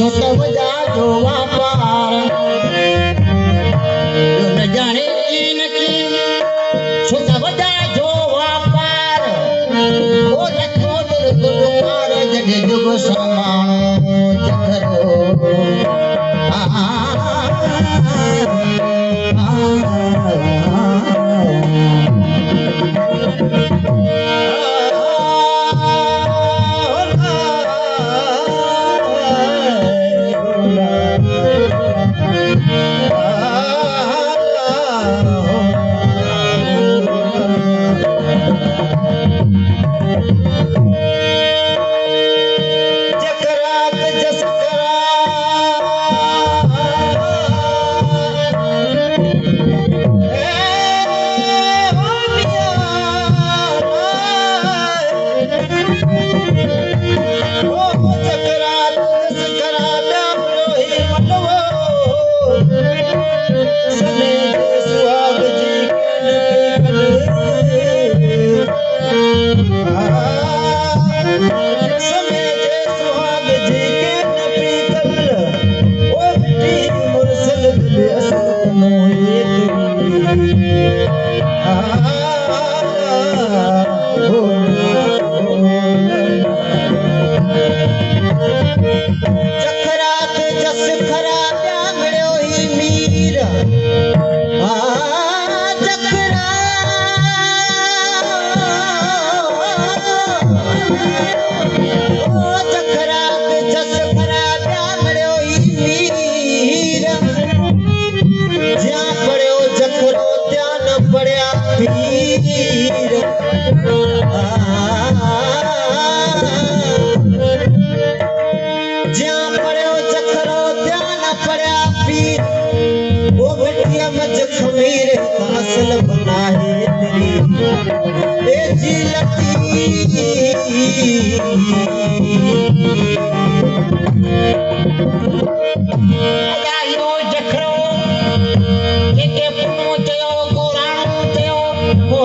सुत वजा जो वापार न जाने इन की सुत वजा जो वापार ओ लखो दुर्गुमार जग जुग समानो जखरो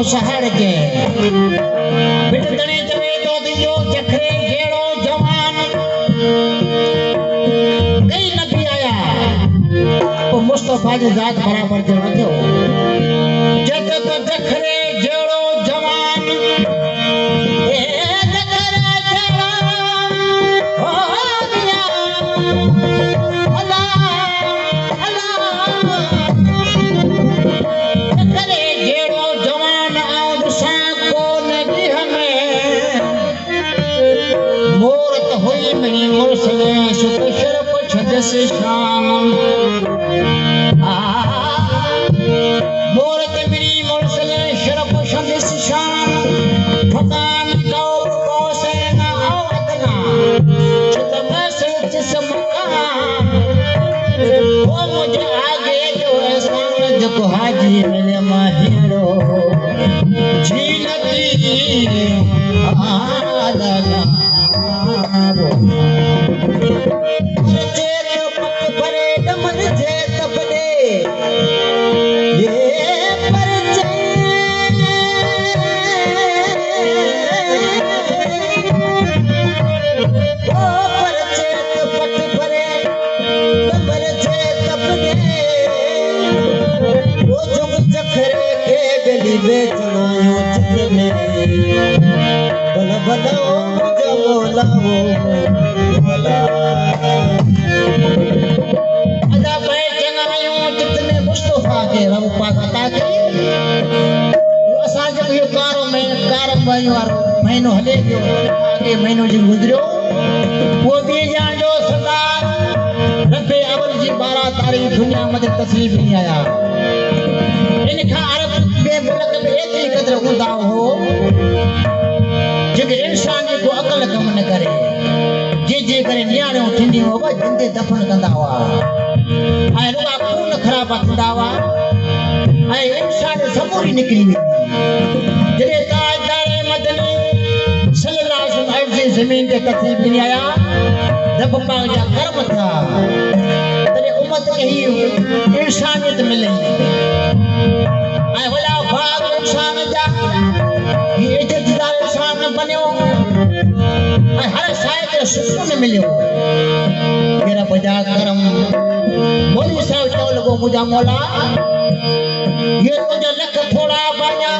शहर के बिटतने जवे तो दियो जखरे घेड़ो जवान कई न भी आया तो मुस्तफा जी जात बराबर जो रखो जग तो जखरे घेड़ो जवान ए जखरे घेड़ो ओ मिया अल्लाह जखरे घेड़ो मेरी मुर्सले सुत शरफ छदस शाम मोरत मेरी मुर्सले शरफ छदस शाम फकान कौब कौसैना औरतना छत में जिस्म मकान वो मुझे आगे जो एहसान जो हाजी मिले माहिरो झीलती आला महीनो हले गयो आगे महीनो जी गुजरियो वो भी जानो सरदार रबे अवल जी 12 तारीख दुनिया में तस्वीर नहीं आया इनका अरब के मुल्क में एतरी कदर हूंदा हो जेके इंसान को अकल कम न करे जे करे नियाणो ठंडी हो जिंदे दफन कंदा हुआ ऐं रुआ खून खराब थींदा हुआ ऐं इंसान समूरी निकरी जॾहिं ताजदार मदनी सल्लल्लाहु अलैहि वसल्लम ज़मीन ते तकलीफ नहीं आया रब पाक जा कर्म था तॾहिं उम्मत खे ही इंसानियत मिले ऐं वॾा भाग इंसान जा ही इज़तदार इंसान बनियो ऐं हर शइ ते सुकून मिलियो रब जा करम मोली साहब चव लगो मुझा मौला ये तुझा लख थोड़ा बाया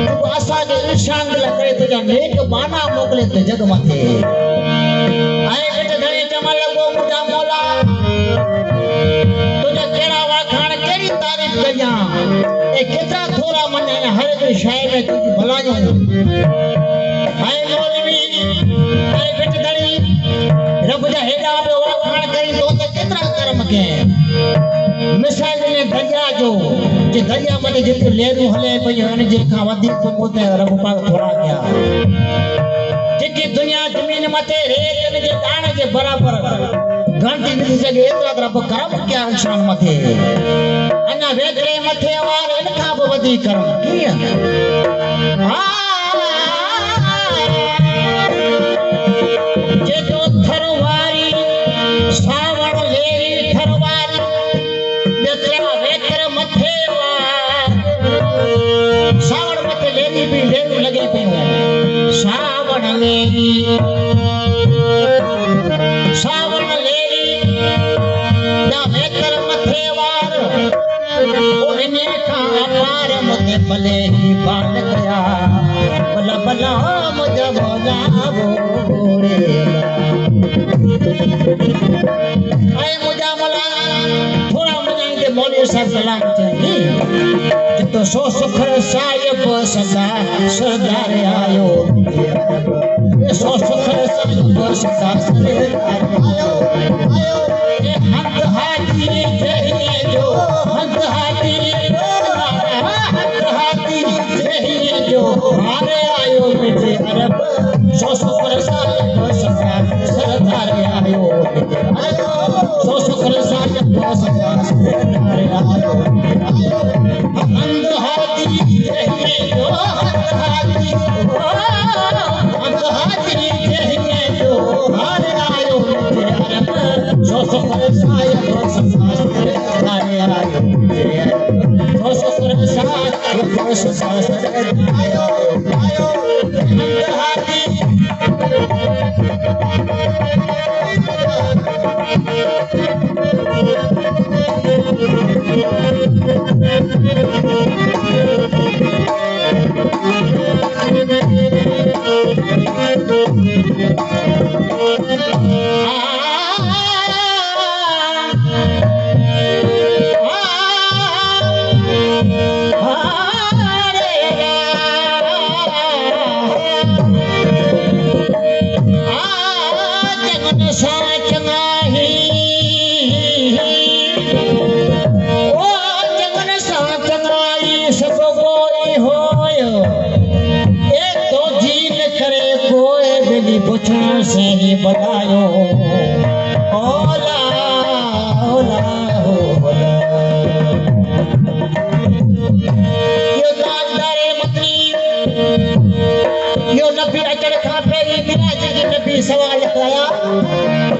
तू आसा के इंसान दिल करे तुझा नेक बाना मोकले ते जग मथे आए बेट घणे चव लगो मुझा मौला तुझा केड़ा वाखाण केड़ी तारीफ करिया ए केतरा थोड़ा मने हर कोई शय में तुझी भलायूं आए मौलवी आए बेट घणी रब जा हेडा पे वाखाण करी तो केतरा कर्म के मिसाल ने दरिया जो जे दरिया में जिते लेरू हले पई उन जे का वधी तो मोते रब पाक थोड़ा गया जेकी दुनिया जमीन मथे रेत ने जे दाणे जे बराबर घंटी नहीं सके एतरा रब करम क्या इंसान मथे अन्ना वेकरे मथे वार इन का वधी करम किया जे तो थरवारी सावण लेरी थरवारी बेतरा वेकर मथे वार सावण मथे लेरी भी लेरू लगे पे सावण लेरी या वेकर मथे वार ओ इने का पार मथे भले ही बाल गया भला भला मुझे मौला बोरे आए मुझा मौला थोड़ा मुझे के मौली साहब सलाम चाहिए तो सो सुखर साहिब सदा सरदार आयो सो सुखर साहिब सदा सरदार आयो हंद हाथी जहिए जो हंद हाथी जहिए जो हारे आयो मुझे अरब सो सुखर साहिब सदा सरदार आयो सो सुखर साहिब सदा सरदार आयो हंद हाथी जहिए जो हंद हाथी जहिए जो हारे आयो मुझे अरब सो सुखर साहिब सदा सरदार आयो सो सुखर साहिब सदा सरदार आयो हंद हाथी से ही बनायो ओला ओला ओला यो राजदारे मती यो नबी अचड़ खां पहिरीं मिराज जी नबी सवाल कया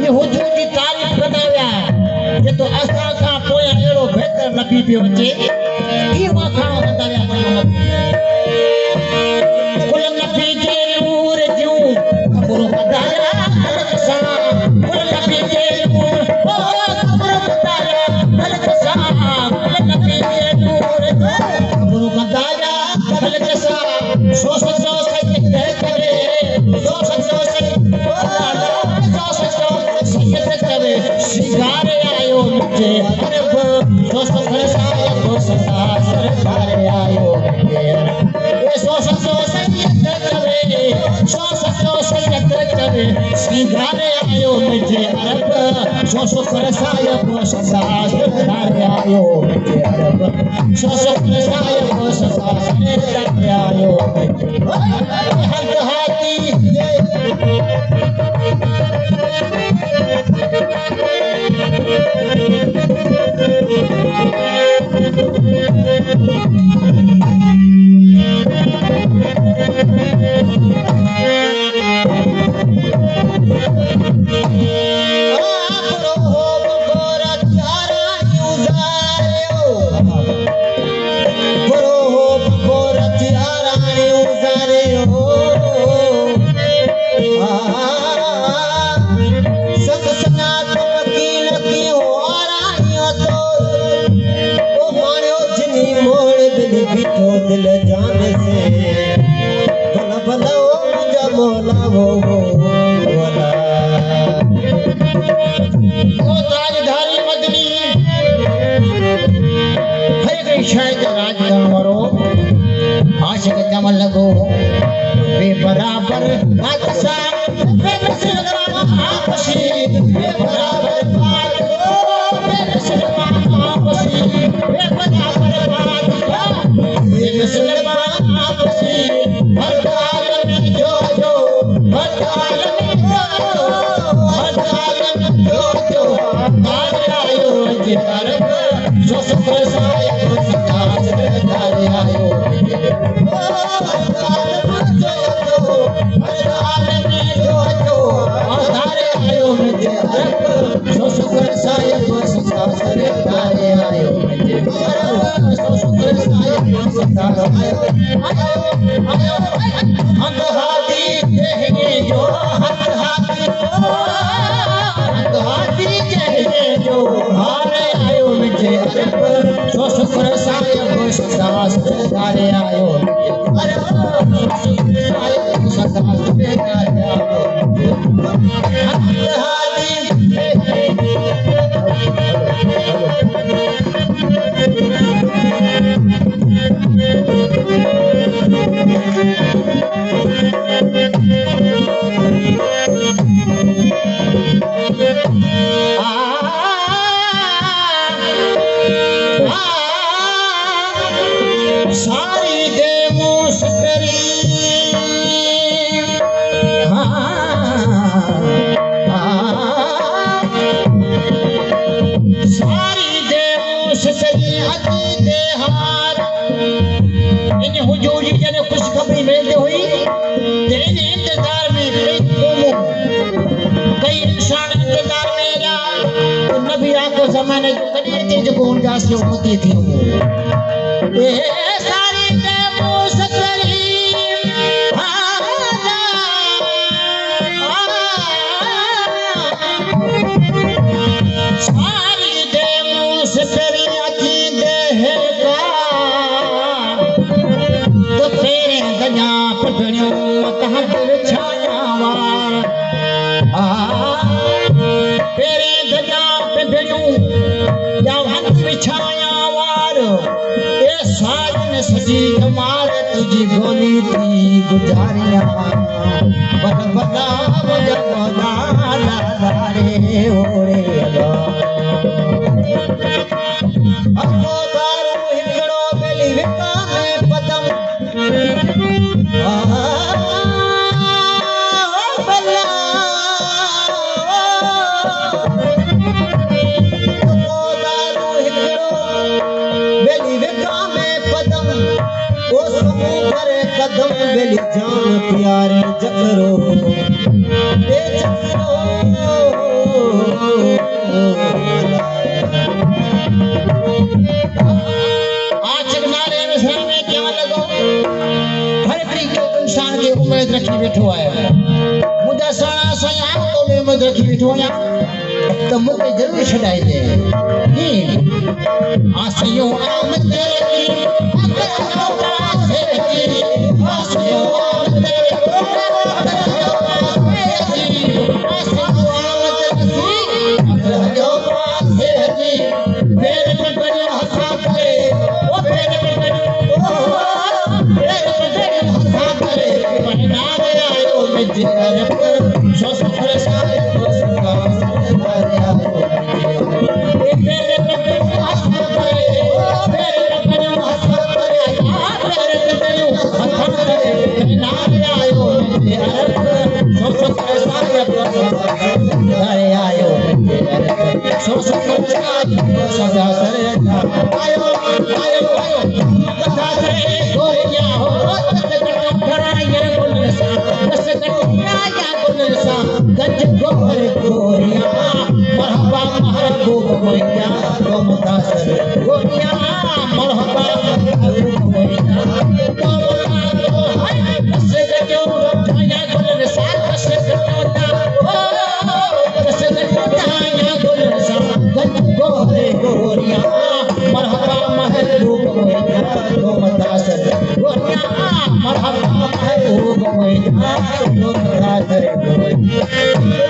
ये हुजूर जी तारीफ़ कंदा जे तो असां खां पोइ अहिड़ो बहितर नबी पियो अचे ई वाखाणो कंदा विया कुल नबी जे नूर जूं ख़बरूं ॿुधाया कुल नबी जे नूर ख़बरूं ॿुधाया ख़लक़ सां कुल नबी जे नूर ख़बरूं ॿुधाया ख़लक़ सां सो सचो सच करे सो सचो सच करे सिंगारे आयो मुझे अरब सो सचो साहिब सदा सरदार आयो मुझे सो सचो सच करे सो सचो सच करे सिंगारे आयो मुझे अरब सो सचो साहिब सदा सरदार आयो मुझे अरब सो सचो साहिब सदा सरदार आयो हंद हाथी Oh लावो वाला ओ ताजधारी मदनी हर एक शय जो राज करण वारो आशिक जमल लगो बेबराबर बादशाह बेमिसल आपसी बेबराबर बादशाह बेमिसल आपसी बेबराबर बादशाह बेमिसल आपसी हर आलम जो जो हर आलम जो जो तारे आयो जे अरब जो सुप्रसाय सुखास तारे आयो ज़माने जो कॾहिं हिते जेको हूंदास जो उमती थी ए सारी ते मुसकरी सारी ते मुसकरी अखी दे का तो तेरे दया पटणियो तहत छाया वार तेरे दया पटणियो या हंस बिछाया वार ए साजन सजी हमार तुझी गोली थी गुजारिया बन बना मुझे बना ला रे ओरे अको दारू हिकड़ो बेली विका में पदम कदम बेली जान प्यारे जकरो ए जकरो आज नाले में सर में क्या लगो हर तरीके के इंसान के उम्मीद रखी बैठो है मुझे सारा सया तो में उम्मीद रखी बैठो है तो मुझे जरूर छड़ाई दे नहीं आसियों आमद तेरे की हक है वो बमई तो नखरा करे